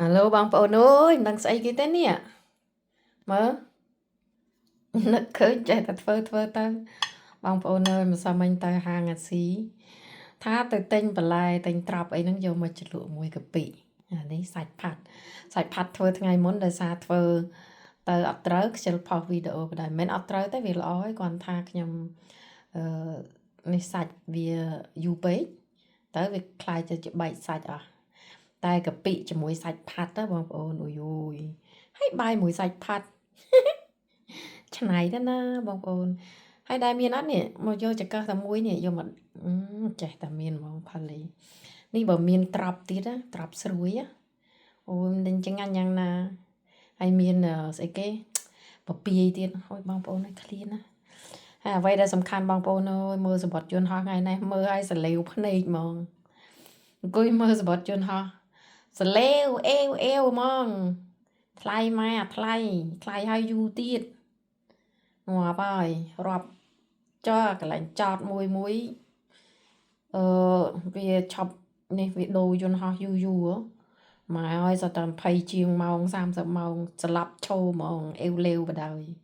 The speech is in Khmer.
Aloបងប្អូនអើយមិនដឹងស្អីគេទេនេះមើលនឹកឃើញចេះតែធ្វើទៅបងប្អូនអើយម្សិលមិញទៅហាងអាស៊ីថាទៅទិញបន្លែទិញត្រប់អីហ្នឹងយកមកជ្រលក់មួយកាពិអានេះសាច់ផាត់ធ្វើថ្ងៃមុនដោយសារធ្វើទៅអត់ត្រូវខ្ជិលផុសវីដេអូបណ្ដោយមិនអត់ត្រូវទេវាល្អហើយគាត់ថាខ្ញុំអឺនេះសាច់វាយូរពេកទៅវាคล้ายទៅជាបែកសាច់អស់តែកាពិជាមួយសាច់ផាត់ណាបងប្អូនអូយហើយបាយមួយសាច់ផាត់ឆ្នៃទៅណាបងប្អូនហើយដែលមានអត់នេះមកយកចង្កឹះតែមួយនេះយកមកចេះតែមានហ្មងផលីនេះបើមានត្រប់ទៀតណាត្រប់ស្រួយអូយមិនដឹងចង្អាញ់យ៉ាងណាហើយមានស្អីគេពពាយទៀតអូយបងប្អូនឲ្យឃ្លានណាហើយអ្វីដែលសំខាន់បងប្អូនអើយមើលសម្បត្តិយន្តហោះថ្ងៃនេះមើលឲ្យសលេវភ្នែកហ្មងអង្គុយមើលសម្បត្តិយន្តហោះសលេវអេវហ្មងថ្លៃម៉ែអាថ្លៃហើយយូរទៀតងាប់ហើយរាប់ចុះកន្លែងចតមួយអឺវាឆប់នេះវាដូរយន្តហោះយូរម៉ែអើយសតតែ20ជាងម៉ោង30ម៉ោងស្លាប់ឈោហ្មងអេវលេវបដ ாய்